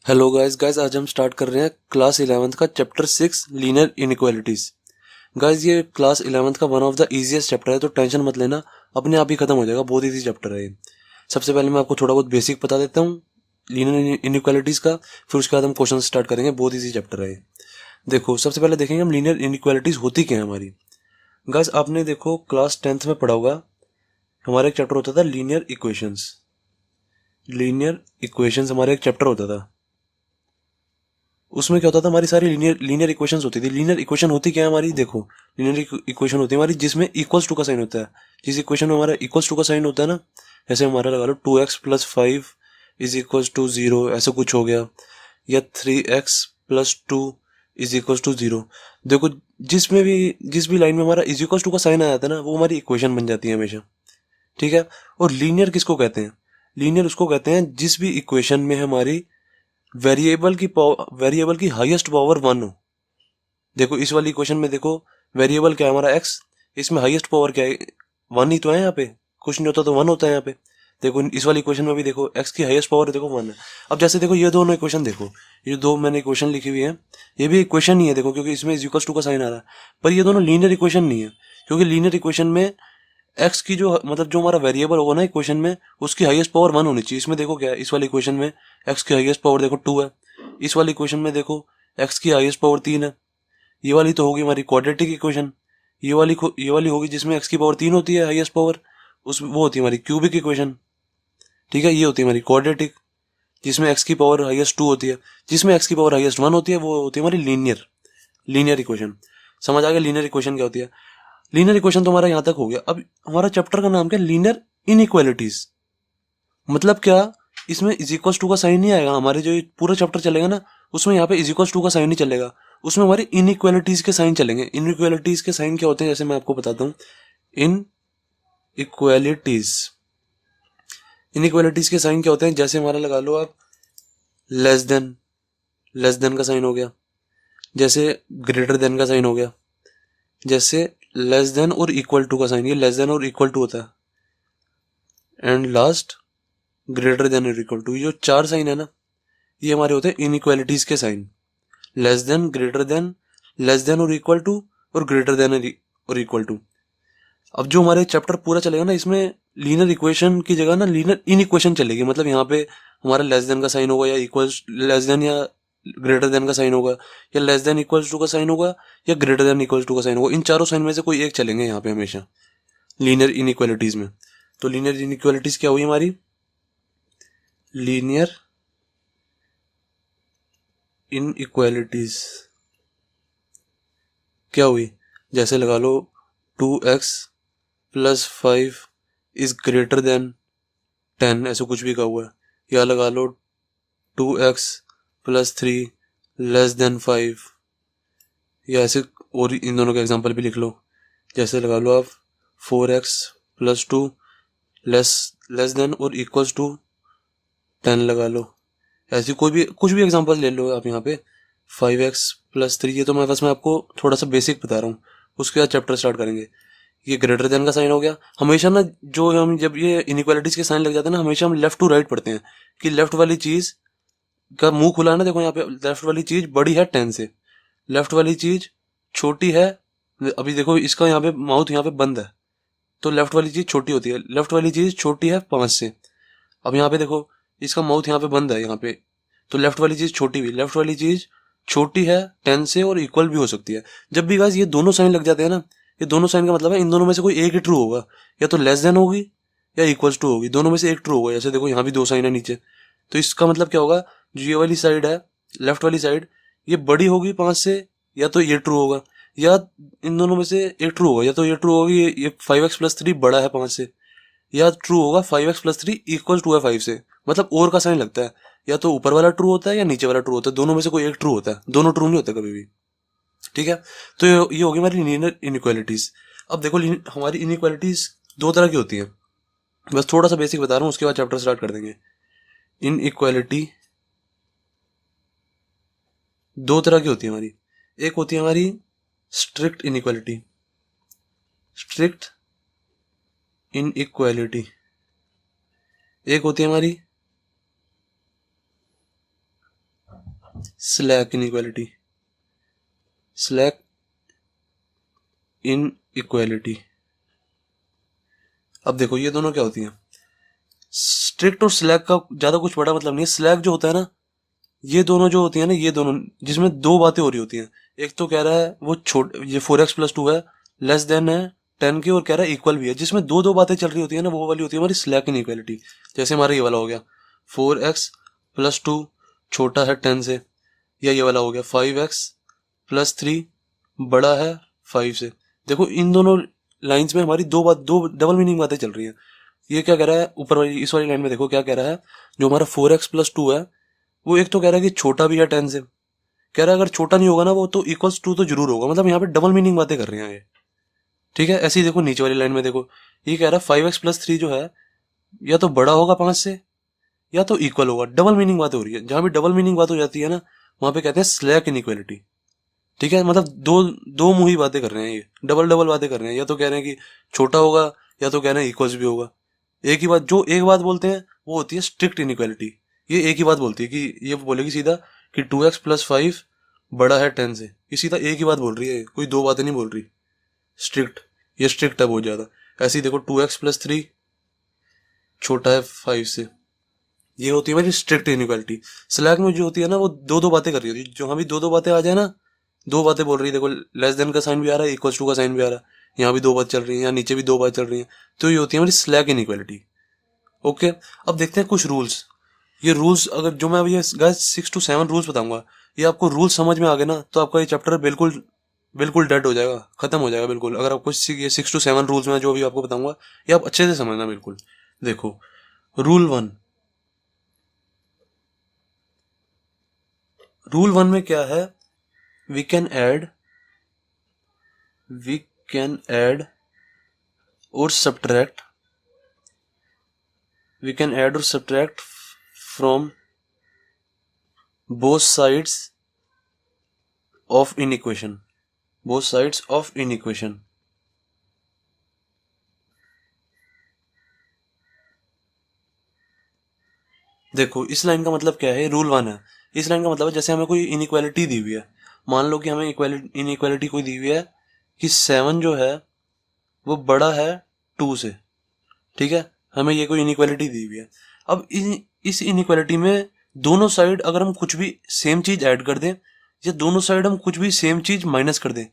Hello guys आज हम start कर रहे हैं क्लास 11th का चैप्टर 6 लीनियर इनइक्वालिटीज। गाइस ये क्लास 11th का one of the easiest chapter है, तो टेंशन मत लेना, अपने आप ही खत्म हो जाएगा। बहुत इजी चैप्टर है ये। सबसे पहले मैं आपको थोड़ा बहुत बेसिक बता देता हूँ लीनियर इनइक्वालिटीज का, फिर उसके बाद हम क्वेश्चन स्टार्ट करेंगे। बहुत इजी चैप्टर है ये। देखो, सबसे पहले देखेंगे हम लीनियर इनइक्वालिटीज होती क्या है हमारी। गाइस आपने देखो क्लास 10th में पढ़ा होगा, हमारा एक चैप्टर होता था लीनियर इक्वेशंस। लीनियर इक्वेशंस हमारा एक चैप्टर होता था। उसमें क्या होता था, हमारी सारी लीनियर लीनियर इक्वेशंस होती थी। लीनियर इक्वेशन होती क्या है हमारी, देखो लीनियर इक्वेशन होती है हमारी जिसमें इक्वल्स टू का साइन होता है। जिस इक्वेशन में हमारा इक्वल्स टू का साइन होता है ना, जैसे हमारा लगा लो 2x+5 इज इक्वल्स टू 0, ऐसा कुछ हो गया, या 3x+2 इज इक्वल्स टू 0। देखो जिस भी लाइन में हमारा इज इक्वल्स टू का साइन आ जाता है ना, वो हमारी इक्वेशन बन जाती है हमेशा। ठीक है। और लीनियर किसको कहते हैं? लीनियर उसको कहते हैं जिस भी इक्वेशन में हमारी वेरिएबल की हाईएस्ट पावर 1 हो। देखो इस वाली इक्वेशन में देखो, वेरिएबल क्या है हमारा x, इसमें हाईएस्ट पावर क्या है, 1 ही तो है यहाँ पे। कुछ नहीं होता तो 1 होता है यहाँ पे। देखो इस वाली इक्वेशन में भी देखो x की हाईएस्ट पावर देखो 1 है। अब जैसे देखो ये दोनों इक्वेशन देखो, ये दो मैंने इक्वेशन लिखी हुई है, ये भी इक्वेशन ही है देखो, क्योंकि इसमें इज इक्वल्स टू का साइन आ रहा है। पर ये दोनों लीनियर इक्वेशन नहीं है, क्योंकि लीनियर इक्वेशन में एक्स की जो मतलब जो हमारा वेरिएबल होगा ना इक्वेशन में, उसकी हाईएस्ट पावर 1 होनी चाहिए। इसमें देखो क्या है, इस वाली इक्वेशन में एक्स की हाईएस्ट पावर देखो 2 है। इस वाली इक्वेशन में देखो एक्स की हाईएस्ट पावर 3 है। ये वाली तो होगी हमारी क्वाड्रेटिक इक्वेशन। ये वाली होगी जिसमें एक्स की पावर 3 होती है हाईएस्ट पावर, उस वो होती है हमारी क्यूबिक इक्वेशन। ठीक है, ये होती है हमारी क्वाड्रेटिक, जिसमें एक्स की पावर हाईएस्ट 2 होती है। जिसमें एक्स की पावर हाईएस्ट 1 होती है वो होती है हमारी लीनियर लीनियर इक्वेशन। समझ आ गया लीनियर इक्वेशन क्या होती है? लीनियर इक्वेशन तो हमारा यहाँ तक हो गया। अब हमारा चैप्टर का नाम क्या है, लीनियर इनइक्वालिटीज। मतलब क्या, इसमें इज इक्वल्स टू का साइन नहीं आएगा। हमारे जो ये पूरा चैप्टर चलेगा ना, उसमें यहाँ पे इज इक्वल्स टू का साइन नहीं चलेगा, उसमें हमारे इनइक्वालिटीज के साइन चलेंगे। इनइक्वालिटीज के साइन क्या होते हैं, जैसे मैं आपको बताता हूँ। इन इक्वालिटीज इनइक्वालिटीज के साइन क्या होते हैं, जैसे हमारा लगा लो आप लेस देन, लेस देन का साइन हो गया, जैसे ग्रेटर देन का साइन हो गया, जैसे लेस देन और इक्वल टू का साइन, ये लेस देन और इक्वल टू होता है। एंड लास्ट ग्रेटर देन और इक्वल टू। ये जो चार साइन है ना, ये हमारे होते हैं इनइक्वालिटीज के sign. Less than, greater than, less than और इक्वल टू, और ग्रेटर देन और इक्वल टू। अब जो हमारे चैप्टर पूरा चलेगा ना, इसमें लीनियर इक्वेशन की जगह ना लीनियर इन इक्वेशन चलेगी। मतलब यहाँ पे हमारा लेस देन का साइन होगा, या इक्वल लेस देन या ग्रेटर देन का साइन होगा, या लेस देन इक्वल टू का साइन होगा, या ग्रेटर देन इक्वल टू का साइन होगा। इन चारों साइन में से कोई एक चलेंगे यहाँ पे हमेशा लीनियर इनइक्वालिटीज में। तो लीनियर इनइक्वालिटीज क्या हुई हमारी, लीनियर इनइक्वालिटीज क्या हुई, जैसे लगा लो 2x+5 इज ग्रेटर देन 10, ऐसे कुछ भी कहा हुआ है। या लगा लो 2x+3 लेस देन 5, या ऐसे और इन दोनों का एग्जांपल भी लिख लो। जैसे लगा लो आप 4x+2 लेस लेस देन और इक्वल्स टू 10 लगा लो। ऐसी कोई भी कुछ भी एग्जांपल ले लो आप यहाँ पे। 5x+3, ये तो मैं बस मैं आपको थोड़ा सा बेसिक बता रहा हूँ, उसके बाद चैप्टर स्टार्ट करेंगे। ये ग्रेटर देन का साइन हो गया। हमेशा ना जो हम जब ये इनइक्वालिटीज के साइन लग जाते हैं ना, हमेशा हम लेफ्ट टू राइट पढ़ते हैं कि लेफ्ट वाली चीज का मुंह खुला है ना, देखो यहाँ पे लेफ्ट वाली चीज बड़ी है 10 से, लेफ्ट वाली चीज छोटी है। अभी देखो इसका यहाँ पे माउथ यहाँ पे बंद है, तो लेफ्ट वाली चीज छोटी होती है, लेफ्ट वाली चीज छोटी है 5 से। अब यहाँ पे देखो इसका माउथ यहाँ पे बंद है यहाँ पे, तो लेफ्ट वाली चीज छोटी हुई, लेफ्ट वाली चीज छोटी है 10 से और इक्वल भी हो सकती है। जब भी गाइस ये दोनों साइन लग जाते हैं ना, ये दोनों साइन का मतलब है इन दोनों में से कोई एक ही ट्रू होगा, या तो लेस देन होगी या इक्वल्स टू होगी, दोनों में से एक ट्रू होगा। जैसे देखो यहाँ भी दो साइन है नीचे, तो इसका मतलब क्या होगा, जो ये वाली साइड है, लेफ्ट वाली साइड, ये बड़ी होगी 5 से, या तो ये ट्रू होगा, या इन दोनों में से एक ट्रू होगा। या तो ये ट्रू होगी, ये 5x+3 बड़ा है 5 से, या ट्रू होगा 5x+3 इक्वल टू है 5 से। मतलब और का साइन लगता है, या तो ऊपर वाला ट्रू होता है या नीचे वाला ट्रू होता है, दोनों में से कोई एक ट्रू होता है, दोनों ट्रू नहीं होते कभी भी। ठीक है। तो ये होगी हमारी लीनियर इनइक्वालिटीज। अब देखो हमारी इनइक्वालिटीज दो तरह की होती हैं, बस थोड़ा सा बेसिक बता रहा हूँ, उसके बाद चैप्टर स्टार्ट कर देंगे। इनइक्वालिटी दो तरह की होती है हमारी। एक होती है हमारी स्ट्रिक्ट इनइक्वालिटी, स्ट्रिक्ट इनइक्वालिटी। एक होती है हमारी स्लैक इनइक्वालिटी, स्लैक इनइक्वालिटी। अब देखो ये दोनों क्या होती हैं, स्ट्रिक्ट और स्लैक का ज्यादा कुछ बड़ा मतलब नहीं है। स्लैक जो होता है ना, ये दोनों जो होती है ना, ये दोनों जिसमें दो बातें हो रही होती हैं। एक तो कह रहा है वो ये 4x+2 है, लेस देन है 10 की, और कह रहा है इक्वल भी है। जिसमें दो दो बातें चल रही होती है ना, वो वाली होती है हमारी स्लैक इनइक्वालिटी। जैसे हमारा ये वाला हो गया 4x+2 छोटा है 10 से, या ये वाला हो गया 5x+3 बड़ा है 5 से। देखो इन दोनों लाइंस में हमारी दो डबल मीनिंग बातें चल रही हैं। ये क्या कह रहा है ऊपर वाली इस वाली लाइन में, देखो क्या कह रहा है, जो हमारा 4x+2 है वो एक तो कह रहा है कि छोटा भी है 10 से, कह रहा है अगर छोटा नहीं होगा ना वो तो इक्वल्स टू तो जरूर होगा। मतलब यहाँ पे डबल मीनिंग बातें कर रहे हैं ये। ठीक है, ऐसे ही देखो नीचे वाली लाइन में देखो, ये कह रहा है 5x+3 जो है या तो बड़ा होगा 5 से या तो इक्वल होगा। डबल मीनिंग बात हो रही है। जहां भी डबल मीनिंग बात हो जाती है ना, वहां पे कहते हैं स्लैक इनइक्वालिटी। ठीक है, मतलब दो दो मुही बातें कर रहे हैं ये, डबल डबल बातें कर रहे हैं। या तो कह रहे हैं कि छोटा होगा या तो कह रहे हैं इक्वल्स भी होगा। एक ही बात, जो एक बात बोलते हैं वो होती है स्ट्रिक्ट इनइक्वालिटी। ये एक ही बात बोलती है कि ये बोलेगी सीधा कि 2x+5 बड़ा है 10 से। ये सीधा एक ही बात बोल रही है, कोई दो बातें नहीं बोल रही। स्ट्रिक्ट, ये स्ट्रिक्ट है बहुत ज्यादा। ऐसे ही देखो 2x+3 छोटा है 5 से, ये होती है मेरी स्ट्रिक्ट इनइक्वालिटी। स्लैक में जो होती है ना, वो दो दो बातें कर रही होती है। जो हमें दो दो बातें आ जाए ना, दो बातें बोल रही है, देखो लेस देन का साइन भी आ रहा है, इक्वल टू का साइन भी आ रहा है, यहाँ भी दो बात चल रही है, यहाँ नीचे भी दो बात चल रही है, तो ये होती है हमारी स्लैक इनइक्वालिटी। ओके, अब देखते हैं कुछ रूल्स। ये रूल्स अगर जो मैं अभी 6 to 7 रूल्स बताऊंगा, ये आपको रूल्स समझ में आ गए ना, तो आपका ये चैप्टर बिल्कुल बिल्कुल डेड हो जाएगा, खत्म हो जाएगा बिल्कुल। अगर आपको ये 6 to 7 रूल्स में जो भी आपको बताऊंगा, ये आप अच्छे से समझना बिल्कुल। देखो रूल 1, रूल 1 में क्या है, वी कैन ऐड और subtract from both sides of an equation, both sides of an equation। देखो इस लाइन का मतलब क्या है, रूल 1 है। इस लाइन का मतलब है जैसे हमें कोई इनइक्वालिटी दी हुई है, मान लो कि हमें इनइक्वालिटी कोई दी हुई है कि 7 जो है वो बड़ा है 2 से। ठीक है, हमें ये कोई इनइक्वालिटी दी हुई है। अब इस इनइक्वालिटी में दोनों साइड अगर हम कुछ भी सेम चीज ऐड कर दें, या दोनों साइड हम कुछ भी सेम चीज माइनस कर दें,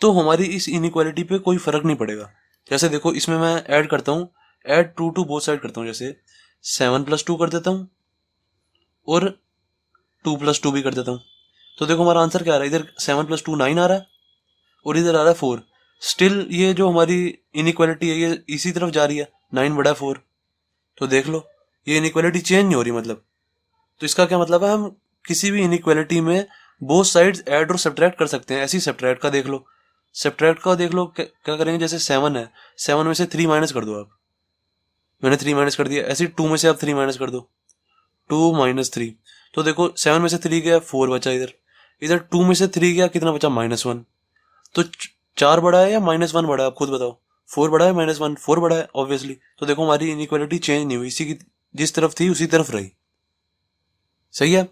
तो हमारी इस इनइक्वालिटी पे कोई फर्क नहीं पड़ेगा। जैसे देखो इसमें मैं ऐड करता हूँ, ऐड 2 to बोथ साइड करता हूँ, जैसे 7+2 कर देता हूँ और 2+2 भी कर देता हूँ। तो देखो हमारा आंसर क्या आ रहा है, इधर 7+2 9 आ रहा है और इधर आ रहा है 4। स्टिल ये जो हमारी इनइक्वालिटी है ये इसी तरफ जा रही है, 9 बड़ा है 4। तो देख लो ये इनइक्वालिटी चेंज नहीं हो रही। मतलब तो इसका क्या मतलब है, हम किसी भी इनइक्वालिटी में बोथ साइड्स ऐड और सब्ट्रैक्ट कर सकते हैं। ऐसी सब्ट्रैक्ट का देख लो, सब्ट्रैक्ट का देख लो क्या करेंगे, जैसे 7 है, 7 में से 3 माइनस कर दो आप, मैंने 3 माइनस कर दिया। ऐसे 2 में से आप 3 माइनस कर दो, 2 - 3। तो देखो 7 में से 3 गया 4 बचा, इधर इधर 2 में से 3 गया कितना बचा, -1। तो 4 बड़ा है या -1 बड़ा है, आप खुद बताओ। 4 बड़ा है -1, 4 बड़ा है ऑब्वियसली। तो देखो हमारी इनइक्वालिटी चेंज नहीं हुई, इसी की जिस तरफ थी उसी तरफ रही। सही है।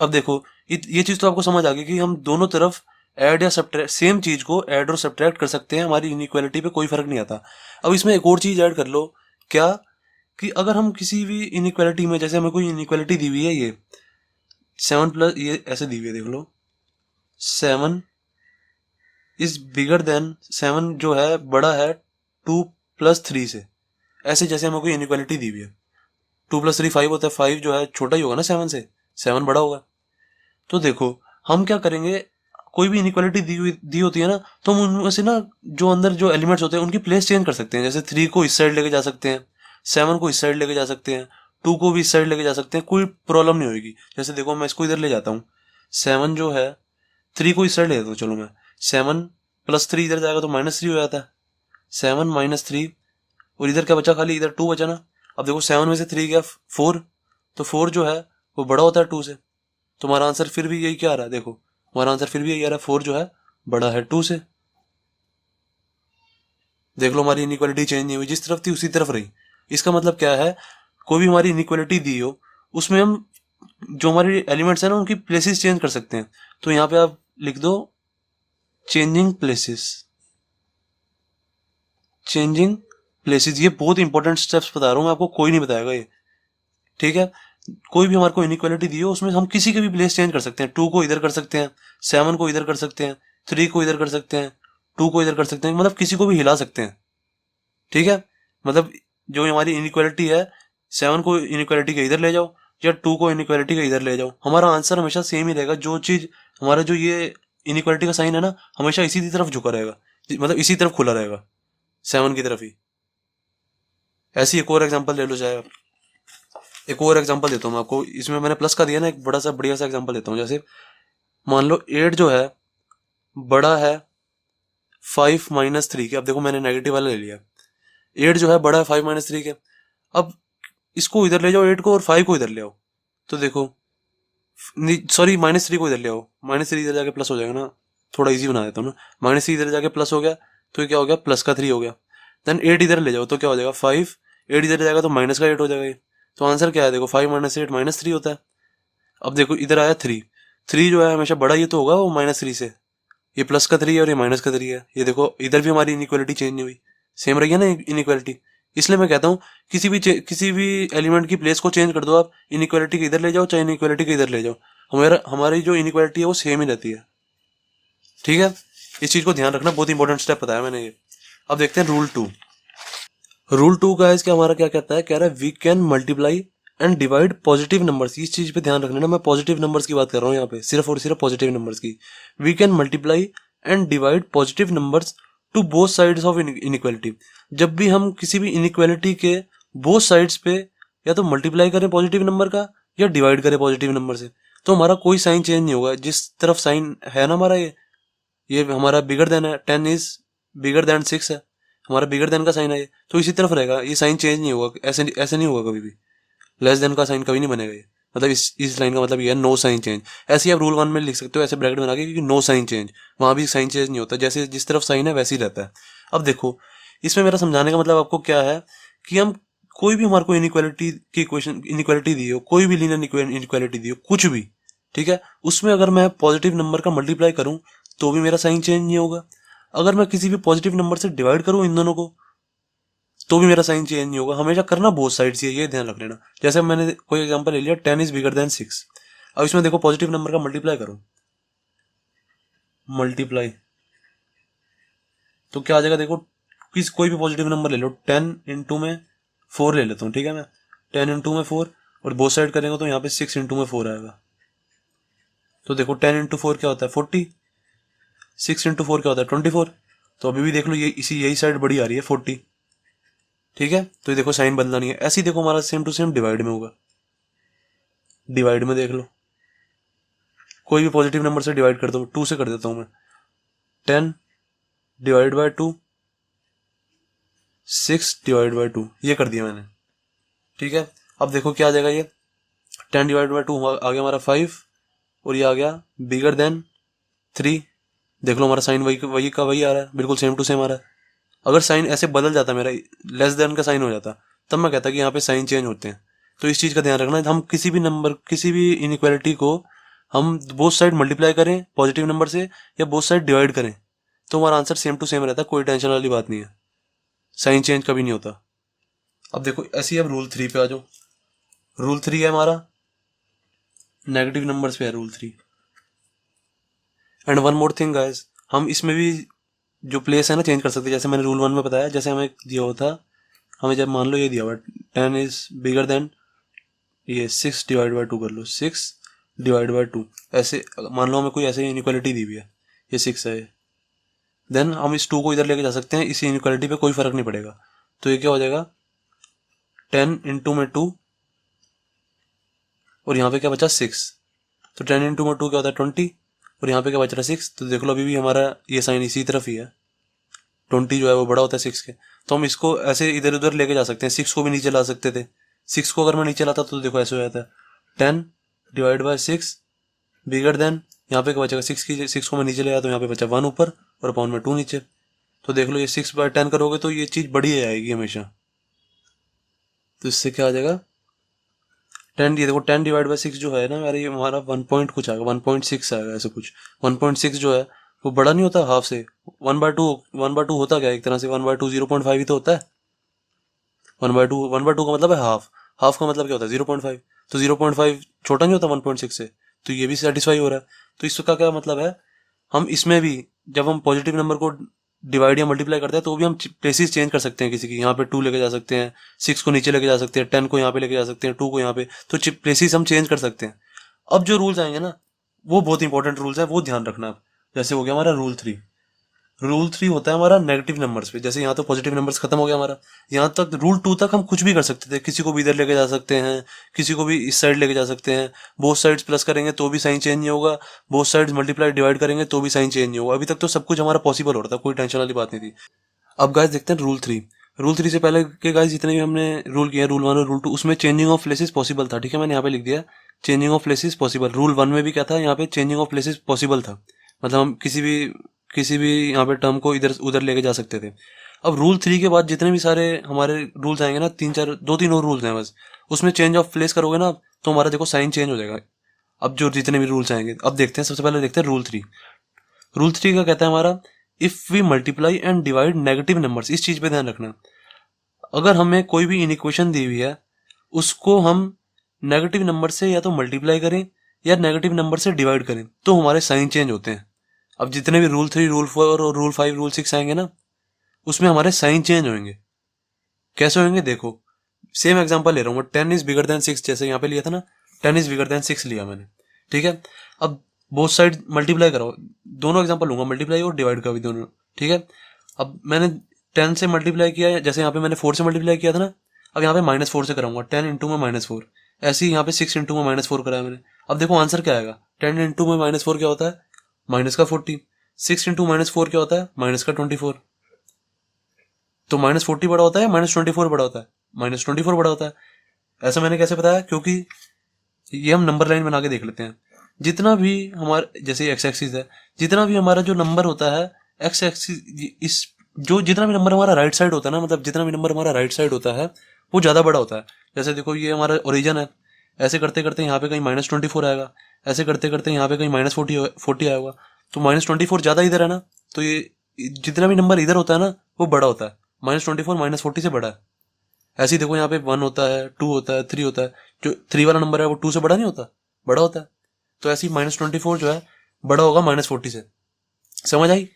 अब देखो ये चीज तो आपको समझ आ गई कि हम दोनों तरफ ऐड या सब्ट्रैक्ट, सेम चीज को ऐड और सब्ट्रैक्ट कर सकते हैं, हमारी इनइक्वालिटी पे कोई फर्क नहीं आता। अब इसमें एक और चीज ऐड कर लो, क्या, कि अगर हम किसी भी इनइक्वालिटी में, जैसे हमें कोई इनइक्वालिटी दी हुई है, ये 7+, ये ऐसे दी हुई है, देख लो 7 इज बिगर देन, 7 जो है बड़ा है 2+3 से। ऐसे जैसे हमें कोई इनइक्वालिटी दी हुई है, 2+3 5 होता है, 5 जो है छोटा ही होगा ना 7 से, 7 बड़ा होगा। तो देखो हम क्या करेंगे, कोई भी इनइक्वालिटी दी होती है ना, तो हम उनमें से ना जो अंदर जो एलिमेंट्स होते हैं उनकी प्लेस चेंज कर सकते हैं। जैसे 3 को इस साइड लेके जा सकते हैं, 7 को इस साइड लेके जा सकते हैं, 2 को भी इस साइड लेके जा सकते हैं, कोई प्रॉब्लम नहीं होगी। जैसे देखो मैं इसको इधर ले जाता हूँ, 7 जो है 3 को इस साइड ले जाता हूँ, चलो मैं 7+3 इधर जाएगा तो -3 हो जाता है, 7 - 3, और इधर क्या बचा, खाली इधर 2 बचा ना। अब देखो 7 में से 3 गया 4, तो 4 जो है वो बड़ा होता है 2 से। तो हमारा आंसर फिर भी यही क्या आ रहा है, देखो हमारा आंसर फिर भी यही आ रहा है, 4 जो है बड़ा है 2 से। देख लो हमारी इनइक्वालिटी चेंज नहीं हुई, जिस तरफ थी उसी तरफ रही। इसका मतलब क्या है, कोई भी हमारी इनइक्वालिटी दी हो उसमें हम जो हमारे एलिमेंट्स हैं ना उनकी प्लेसेस चेंज कर सकते हैं। तो यहाँ पे आप लिख दो चेंजिंग प्लेसेस, चेंजिंग प्लेसेस। ये बहुत इंपॉर्टेंट स्टेप्स बता रहा हूँ मैं आपको, कोई नहीं बताएगा ये, ठीक है। कोई भी हमारे को इनइक्वालिटी दी हो उसमें हम किसी के भी प्लेस चेंज कर सकते हैं। 2 को इधर कर सकते हैं, 7 को इधर कर सकते हैं, 3 को इधर कर सकते हैं, 2 को इधर कर सकते हैं, मतलब किसी को भी हिला सकते हैं, ठीक है। मतलब जो हमारी इनइक्वालिटी है, 7 को इनइक्वालिटी के इधर ले जाओ या 2 को इनइक्वालिटी के इधर ले जाओ, हमारा आंसर हमेशा सेम ही रहेगा। जो चीज हमारा जो ये इनइक्वालिटी का साइन है ना, हमेशा इसी की तरफ झुका रहेगा, मतलब इसी तरफ खुला रहेगा, 7 की तरफ ही। ऐसी एक और एग्जांपल ले लो चाहे आप। एक और एग्जांपल देता हूँ मैं आपको, इसमें मैंने प्लस का दिया ना, एक बड़ा सा बढ़िया सा एग्जांपल देता हूँ। जैसे मान लो 8 जो है बड़ा है 5 माइनस 3 के। अब देखो मैंने नेगेटिव वाला ले लिया। 8 जो है बड़ा है 5 माइनस 3 के। अब इसको इधर ले जाओ 8 को, और 5 को इधर ले आओ, तो देखो सॉरी -3 को इधर ले आओ, -3 इधर जाके प्लस हो जाएगा ना, थोड़ा इजी बना देता हूँ ना। -3 इधर जाके प्लस हो गया, तो ये क्या हो गया, प्लस का 3 हो गया। देन 8 इधर ले जाओ तो क्या हो जाएगा 5, 8 इधर जाएगा तो माइनस का 8 हो जाएगा ये। तो आंसर क्या है देखो, 5 माइनस 8 -3 होता है। अब देखो इधर आया 3, 3 जो है हमेशा बड़ा ये तो होगा वो -3 से, ये प्लस का 3 है और ये माइनस का 3 है। ये देखो इधर भी हमारी इनइक्वालिटी चेंज नहीं हुई, सेम रही है ना इनइक्वालिटी। इसलिए मैं कहता हूँ किसी भी एलिमेंट की प्लेस को चेंज कर दो आप, इनइक्वालिटी के इधर ले जाओ चाहे इनइक्वालिटी के इधर ले जाओ, हमारी जो इनइक्वालिटी है वो सेम ही रहती है, ठीक है। इस चीज को ध्यान रखना, बहुत इंपॉर्टेंट स्टेप बताया मैंने ये। अब देखते हैं रूल 2। रूल 2 का इसका हमारा क्या कहता है, कह रहा है we can multiply and divide positive numbers. इस चीज पे ध्यान रखना ना, मैं पॉजिटिव नंबर्स की बात कर रहा हूँ यहाँ पे, सिर्फ और सिर्फ पॉजिटिव नंबर्स की। We can multiply and divide positive numbers to both sides of inequality. जब भी हम किसी भी इनइक्वालिटी के बोथ साइड्स पे या तो मल्टीप्लाई करें पॉजिटिव नंबर का या डिवाइड करें पॉजिटिव नंबर से, तो हमारा कोई साइन चेंज नहीं होगा। जिस तरफ साइन है ना हमारा, ये हमारा बिगर देन है, 10 इज बिगर देन 6 है, हमारा बिगर देन का साइन है ये, तो इसी तरफ रहेगा, ये साइन चेंज नहीं होगा। ऐसे ऐसे नहीं होगा कभी भी, लेस देन का साइन कभी नहीं बनेगा ये। मतलब इस लाइन का मतलब ये है नो साइन चेंज। ऐसे ही आप रूल 1 में लिख सकते हो ऐसे ब्रैकेट बना के, क्योंकि नो साइन चेंज, वहां भी साइन चेंज नहीं होता, जैसे जिस तरफ साइन है वैसे ही रहता है। अब देखो इसमें मेरा समझाने का मतलब आपको क्या है, कि हम कोई भी हमारे को इनइक्वालिटी की इक्वेशन, इनइक्वालिटी दी हो, कोई भी लीनियर इनइक्वालिटी दी हो, कुछ भी, ठीक है, उसमें अगर मैं पॉजिटिव नंबर का मल्टीप्लाई करूं तो भी मेरा साइन चेंज नहीं होगा। अगर मैं किसी भी पॉजिटिव नंबर से डिवाइड करूं इन दोनों को तो भी मेरा साइन चेंज नहीं होगा। हमेशा करना बोथ साइड्स ही है, ये ध्यान रख लेना। जैसे मैंने कोई एग्जांपल ले लिया, 10 इज बिगर देन 6। अब इसमें देखो पॉजिटिव नंबर का मल्टीप्लाई करो, मल्टीप्लाई तो क्या आ जाएगा देखो, कोई भी पॉजिटिव नंबर ले लो, 10 इंटू में 4 ले लेता हूँ, ठीक है। मैं 10 इंटू में 4 और बोथ साइड करेंगे तो यहाँ पे 6 इंटू में 4 आएगा। तो देखो 10 इंटू 4 क्या होता है 40, 6 इंटू 4 क्या होता है 24। तो अभी भी देख लो ये यही साइड बड़ी आ रही है 40, ठीक है। तो ये देखो साइन बदला नहीं है। ऐसे ही देखो हमारा सेम टू सेम डिवाइड में होगा। डिवाइड में देख लो, कोई भी पॉजिटिव नंबर से डिवाइड कर दो, 2 से कर देता हूं मैं, 10 डिवाइड बाय 2, 6 डिवाइड बाय 2, ये कर दिया मैंने, ठीक है। अब देखो क्या आ जाएगा, ये 10 डिवाइड बाय 2 आ गया हमारा 5, और ये आ गया बिगर देन 3। देख लो हमारा साइन वही का वही आ रहा है, बिल्कुल सेम टू सेम आ रहा है। अगर साइन ऐसे बदल जाता मेरा, लेस देन का साइन हो जाता, तब मैं कहता कि यहाँ पे साइन चेंज होते हैं। तो इस चीज का ध्यान रखना, हम किसी भी नंबर, किसी भी इनइक्वालिटी को हम बोथ साइड मल्टीप्लाई करें पॉजिटिव नंबर से या बोथ साइड डिवाइड करें, तो हमारा आंसर सेम टू सेम रहता है, कोई टेंशन वाली बात नहीं है, साइन चेंज कभी नहीं होता। अब देखो ऐसे ही अब रूल 3 पे आ जाओ। रूल 3 है हमारा नेगेटिव नंबर्स पे है rule 3। And one more thing guys, हम इसमें भी जो प्लेस है ना चेंज कर सकते हैं। जैसे मैंने रूल 1 में बताया, जैसे हमें दिया हुआ था, हमें जब मान लो ये दिया हुआ 10 इज बिगर देन ये 6 डिवाइड बाय 2 कर लो, 6 डिवाइड बाय 2, ऐसे मान लो हमें कोई ऐसे इनइक्वालिटी दी हुई है, ये 6 है, देन हम इस 2 को इधर लेके जा सकते हैं, इस इनइक्वालिटी पे कोई फर्क नहीं पड़ेगा। तो ये क्या हो जाएगा 10 इंटू में 2 और यहाँ पे क्या बचा 6, तो 10 इंटू में 2 क्या होता है 20, और यहाँ पे क्या बच रहा है 6। तो देख लो अभी भी हमारा ये साइन इसी तरफ ही है, 20 जो है वो बड़ा होता है 6 के। तो हम इसको ऐसे इधर उधर लेके जा सकते हैं, 6 को भी नीचे ला सकते थे। 6 को अगर मैं नीचे लाता तो देखो ऐसे हो जाता है 10 डिवाइड बाय 6 बिगर देन, यहाँ पे क्या बचेगा 6 को मैं नीचे ले आया तो यहाँ पे बचा 1 ऊपर और अपॉन में 2 नीचे। तो देख लो ये 6/10 करोगे तो ये चीज बड़ी आएगी हमेशा। तो इससे क्या आ जाएगा 10, ये देखो 10 डिवाइड बाई 6 जो है ना मेरा, ये हमारा 1 पॉइंट कुछ आएगा, 1.6 आएगा ऐसे कुछ। 1.6 जो है वो बड़ा नहीं होता हाफ से। 1/2 होता क्या है एक तरह से, 1/2 0.5 ही तो होता है। 1/2 का मतलब है हाफ। हाफ का मतलब क्या होता है 0.5। तो 0.5 छोटा नहीं होता 1.6 से, तो ये भी सेटिस्फाई हो रहा है। तो इसका क्या मतलब है, हम इसमें भी जब हम पॉजिटिव नंबर को डिवाइड या मल्टीप्लाई करते हैं तो भी हम प्लेसेस चेंज कर सकते हैं किसी की। यहाँ पे 2 लेके जा सकते हैं, 6 को नीचे लेके जा सकते हैं, 10 को यहाँ पे लेके जा सकते हैं, 2 को यहाँ पे, तो प्लेसेस हम चेंज कर सकते हैं। अब जो रूल्स आएंगे ना वो बहुत इंपॉर्टेंट रूल्स है, वो ध्यान रखना आप। जैसे हो गया हमारा रूल 3 होता है हमारा नेगेटिव नंबर्स पे। जैसे यहाँ तो पॉजिटिव नंबर्स खत्म हो गया हमारा, यहाँ तक रूल 2 तक हम कुछ भी कर सकते थे। किसी को भी इधर लेके जा सकते हैं, किसी को भी इस साइड लेके जा सकते हैं। बोथ साइड्स प्लस करेंगे तो भी साइन चेंज नहीं होगा, बोथ साइड्स मल्टीप्लाई डिवाइड करेंगे तो भी साइन चेंज नहीं होगा। अभी तक तो सब कुछ हमारा पॉसिबल हो रहा था, कोई टेंशन वाली बात नहीं थी। अब गाइस देखते हैं रूल 3 से पहले के गाइस जितने भी हमने रूल किए, रूल 1 और रूल 2, उसमें चेंजिंग ऑफ प्लेसेस पॉसिबल था। ठीक है, मैंने यहाँ पे लिख दिया changing of places possible. Rule 1 में भी क्या था, यहाँ पे चेंजिंग ऑफ प्लेसेस पॉसिबल था, मतलब हम किसी भी यहाँ पे टर्म को इधर उधर लेके जा सकते थे। अब रूल 3 के बाद जितने भी सारे हमारे रूल्स आएंगे ना, 2-3 और रूल्स हैं बस, उसमें चेंज ऑफ प्लेस करोगे ना तो हमारा देखो साइन चेंज हो जाएगा। अब जो जितने भी रूल्स आएंगे, अब देखते हैं, सबसे पहले देखते हैं रूल 3 का कहता है हमारा, if we multiply and divide negative numbers. इस चीज पे ध्यान रखना, अगर हमें कोई भी इनइक्वेशन दी हुई है उसको हम नेगेटिव नंबर से या तो मल्टीप्लाई करें या नेगेटिव नंबर से डिवाइड करें तो हमारे साइन चेंज होते हैं। अब जितने भी रूल 3, रूल 4 और रूल 5, रूल 6 आएंगे ना उसमें हमारे साइन चेंज होंगे। कैसे होंगे देखो, सेम एग्जांपल ले रहा हूँ, 10 इज बिगर देन 6, जैसे यहाँ पे लिया था ना, 10 इज बिगर देन 6 लिया मैंने। ठीक है, अब बोथ साइड मल्टीप्लाई करो, दोनों एग्जांपल लूंगा, मल्टीप्लाई और डिवाइड का भी दोनों। ठीक है, अब मैंने 10 से मल्टीप्लाई किया, जैसे यहाँ पे मैंने 4 से मल्टीप्लाई किया था ना, अब यहाँ पे -4 से कराऊंगा, 10 इंटू में -4। ऐसे ही यहाँ पे 6 इंटू में -4 कराया मैंने। अब देखो आंसर क्या आएगा, 10 इंटू में -4 क्या होता है, -14। 6 इंटू -4 क्या होता है, -24। तो -40 बड़ा होता है, -24 बड़ा होता है, -24 बड़ा होता है। ऐसा मैंने कैसे बताया, क्योंकि ये हम नंबर लाइन बना के देख लेते हैं। जितना भी हमारे, जैसे एक्स एक्सिस है, जितना भी हमारा जो नंबर होता है एक्स एक्सिस, इस जो जितना भी नंबर हमारा राइट साइड होता है ना, मतलब जितना भी नंबर हमारा राइट साइड होता है वो ज़्यादा बड़ा होता है। जैसे देखो ये हमारा ओरिजिन है, ऐसे करते करते यहाँ पे कहीं -24 आएगा, ऐसे करते करते यहाँ पे कहीं -40 आएगा, तो -24 ज़्यादा इधर है ना, तो ये जितना भी नंबर इधर होता है ना वो बड़ा होता है, -24 -40 से बड़ा है। ऐसे ही देखो यहाँ पे 1 होता है, 2 होता है, 3 होता है, जो 3 वाला नंबर है वो 2 से बड़ा नहीं होता, बड़ा होता है। तो ऐसे ही -24 जो है बड़ा होगा -40 से। समझ आई?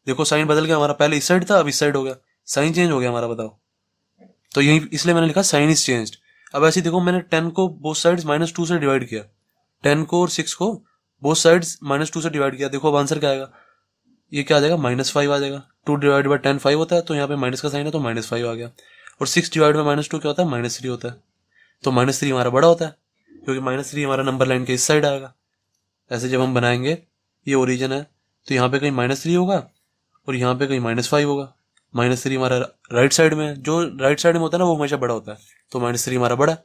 देखो साइन बदल गया हमारा, पहले इस साइड था अब इस साइड हो गया, साइन चेंज हो गया हमारा, बताओ। तो यही इसलिए मैंने लिखा साइन इज चेंज्ड। अब ऐसे ही देखो मैंने 10 को बोथ साइड्स -2 से डिवाइड किया, 10 को और 6 को बोथ साइड्स -2 से डिवाइड किया, देखो अब आंसर क्या आएगा, ये क्या आ जाएगा, -5 आ जाएगा। 2 डिवाइड बाई 10 5 होता है, तो यहाँ पे माइनस का साइन है तो -5 आ गया। और 6 डिवाइड बाई -2 क्या होता है, -3 होता है, तो -3 हमारा बड़ा होता है, क्योंकि -3 हमारा नंबर लाइन के इस साइड आएगा। ऐसे जब हम बनाएंगे, ये ओरिजिन है तो यहाँ पे कहीं -3 होगा और यहाँ पे कहीं -5 होगा। -3 हमारा राइट साइड में है, जो राइट साइड में होता है ना वो हमेशा बड़ा होता है, तो -3 हमारा बड़ा,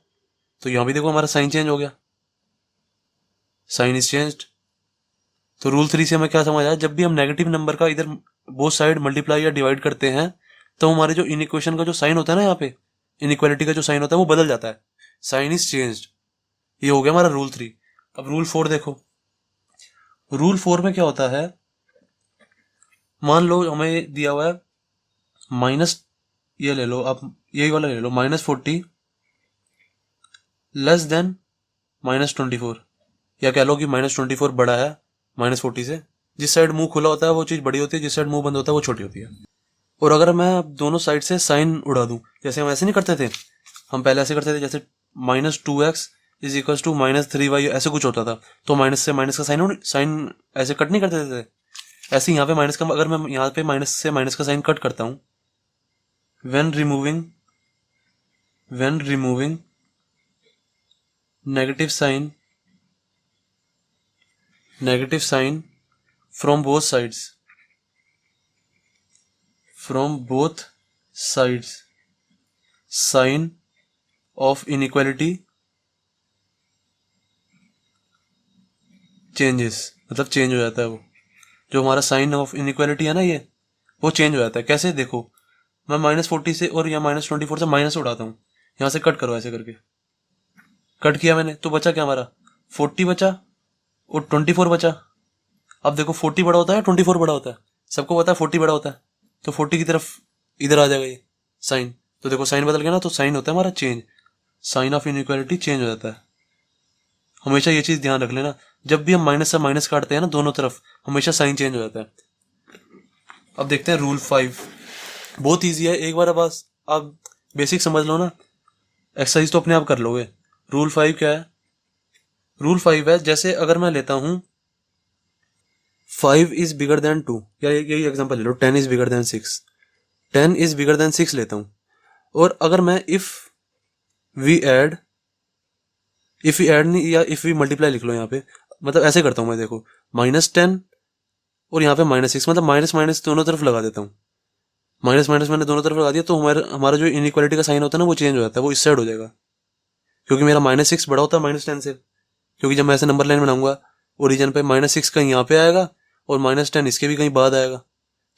तो यहाँ भी देखो हमारा साइन चेंज हो गया, साइन इज चेंज्ड। तो रूल 3 से हमें क्या समझ आया, जब भी हम नेगेटिव नंबर का इधर बोथ साइड मल्टीप्लाई या डिवाइड करते हैं तो हमारे जो इनइक्वेशन का जो साइन होता है ना, यहाँ पे इनइक्वालिटी का जो साइन होता है वो बदल जाता है, साइन इज चेंज्ड। ये हो गया हमारा रूल 3। अब रूल 4 देखो, रूल 4 में क्या होता है, मान लो हमें दिया हुआ है माइनस, ये ले लो आप, यही वाला ले लो, -40 लेस देन -24, या कह लो कि -24 बड़ा है -40 से। जिस साइड मुंह खुला होता है वो चीज बड़ी होती है, जिस साइड मुंह बंद होता है वो छोटी होती है। और अगर मैं दोनों साइड से साइन उड़ा दूं, जैसे हम ऐसे नहीं करते थे, हम पहले ऐसे करते थे, जैसे -2x is equal to -3y, ऐसे कुछ होता था, तो माइनस से माइनस का साइन ऐसे कट नहीं करते थे। ऐसे यहाँ पे माइनस का, अगर मैं यहाँ पे माइनस से माइनस का साइन कट करता हूँ, when removing negative sign from both sides, sign of inequality changes, मतलब चेंज हो जाता है वो, जो हमारा साइन ऑफ इनइक्वालिटी है ना ये, वो चेंज हो जाता है। कैसे देखो, मैं -40 से और या -24 से माइनस उड़ाता हूँ, यहाँ से कट करो ऐसे करके, कट किया मैंने तो बचा क्या हमारा 40 बचा और 24 बचा। अब देखो 40 बड़ा होता है 24 बड़ा होता है, सबको पता है 40 बड़ा होता है, तो 40 की तरफ इधर आ जाएगा ये साइन। तो देखो साइन बदल गया ना, तो साइन होता है हमारा change, sign of inequality change हो जाता है। हमेशा ये चीज ध्यान रख लेना, जब भी हम माइनस से माइनस काटते हैं ना दोनों तरफ, हमेशा साइन चेंज हो जाता है। अब देखते हैं रूल 5, बहुत ईजी है, एक बार अब आप बेसिक समझ लो ना, एक्सरसाइज तो अपने आप कर लोगे। रूल 5 क्या है? रूल 5 है, जैसे अगर मैं लेता हूं 5 इज बिगर देन 2, या यही एग्जांपल ले लो, 10 is bigger than 6, 10 is bigger than 6 लेता हूं, और अगर मैं इफ वी ऐड नहीं, या इफ वी मल्टीप्लाई लिख लो यहाँ पे, मतलब ऐसे करता हूं मैं, देखो -10 और यहाँ पे -6, मतलब माइनस माइनस दोनों तरफ लगा देता हूँ, माइनस माइनस मैंने दोनों तरफ लगा दिया, तो हमारा जो इनइक्वालिटी का साइन होता है ना वो चेंज हो जाता है, वो इस साइड हो जाएगा, क्योंकि मेरा -6 बड़ा होता है -10 से, क्योंकि जब मैं ऐसे नंबर लाइन बनाऊंगा ओरिजिन पे -6 कहीं यहाँ पे आएगा और -10 इसके भी कहीं बाद आएगा,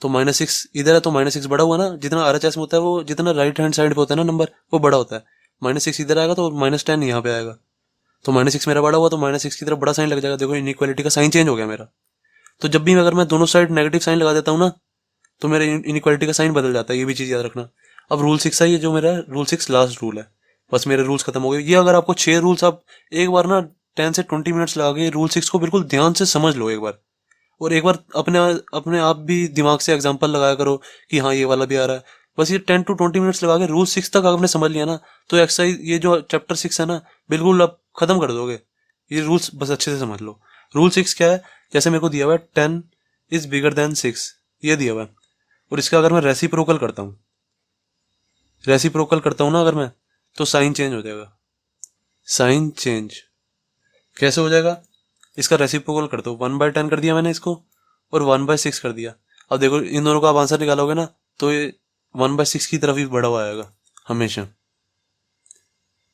तो -6 इधर है तो -6 बड़ा हुआ ना, जितना RHS में होता है वो, जितना राइट हैंड साइड पे होता है ना नंबर वो बड़ा होता है, -6 इधर आएगा तो -10 यहाँ पे आएगा, तो -6 मेरा बड़ा हुआ तो -6 की तरफ बड़ा साइन लग जाएगा, देखो इनइक्वालिटी का साइन चेंज हो गया मेरा। तो जब भी अगर मैं दोनों साइड नेगेटिव साइन लगा देता हूँ ना, तो मेरे इनइक्वालिटी का साइन बदल जाता है, ये भी चीज याद रखना। अब रूल 6 है, ये जो मेरा रूल 6 लास्ट रूल है, बस मेरे रूल्स खत्म हो गए। ये अगर आपको 6 रूल्स, आप एक बार ना 10 से 20 मिनट्स लगा के रूल 6 को बिल्कुल ध्यान से समझ लो एक बार, और एक बार अपने आप भी दिमाग से एग्जांपल लगाया करो कि हाँ ये वाला भी आ रहा है। बस ये 10 to 20 मिनट्स लगा के रूल 6 तक आपने समझ लिया ना, तो एक्सरसाइज ये जो चैप्टर 6 है ना बिल्कुल आप खत्म कर दोगे। ये रूल्स बस अच्छे से समझ लो। रूल 6 क्या है, जैसे मेरे को दिया हुआ है 10 इज बिगर देन 6, ये दिया हुआ है, और इसका अगर मैं रेसिप्रोकल करता हूँ, ना अगर मैं, तो साइन चेंज हो जाएगा। साइन चेंज कैसे हो जाएगा, इसका रेसिप्रोकल कर दो, 1/10 कर दिया मैंने इसको और 1/6 कर दिया। अब देखो इन दोनों का आप आंसर निकालोगे ना, तो ये 1/6 की तरफ ही बढ़ा हुआ आएगा हमेशा,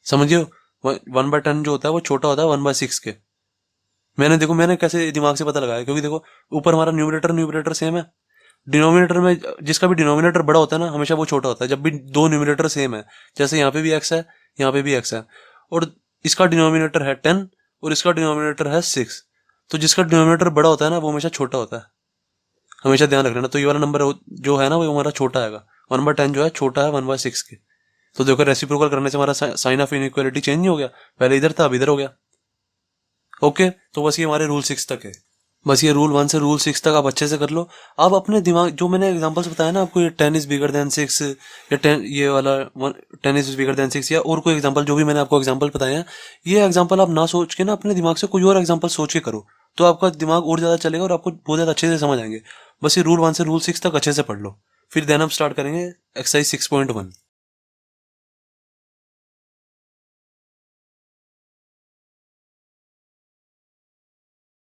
समझियो। 1/10 जो होता है वो छोटा होता है 1/6 के। मैंने कैसे दिमाग से पता लगाया, क्योंकि देखो ऊपर हमारा न्यूमरेटर सेम है, डिनोमिनेटर में जिसका भी डिनोमिनेटर बड़ा होता है ना हमेशा वो छोटा होता है, जब भी दो न्यूमरेटर सेम है, जैसे यहाँ पे भी x है, यहाँ पे भी x है, और इसका डिनोमिनेटर है 10 और इसका डिनोमिनेटर है 6, तो जिसका डिनोमिनेटर बड़ा होता है ना वो हमेशा छोटा होता है, हमेशा ध्यान रखना। तो ये वाला नंबर जो है ना वो हमारा छोटा आएगा, 1/10 जो है छोटा है 1/6 के। तो देखो रेसिप्रोकल करने से हमारा साइन ऑफ इनइक्वालिटी चेंज नहीं हो गया, पहले इधर था अब इधर हो गया। ओके, तो बस ये हमारे रूल 6 तक है। बस ये रूल 1 से रूल 6 तक आप अच्छे से कर लो। आप अपने दिमाग, जो मैंने एग्जांपल्स बताया ना आपको, ये 10 इज बिगर देन 6 या 10 ये वाला 10 इज बिगर देन 6 या और कोई एग्जांपल जो भी मैंने आपको एग्जांपल बताए हैं, ये एग्जांपल आप ना सोच के ना अपने दिमाग से कोई और एग्जांपल सोच के करो, तो आपका दिमाग और ज्यादा चलेगा और आपको बहुत ज्यादा अच्छे से समझ आएंगे। बस ये रूल 1 से रूल 6 तक अच्छे से पढ़ लो, फिर देन हम स्टार्ट करेंगे एक्सरसाइज 6.1।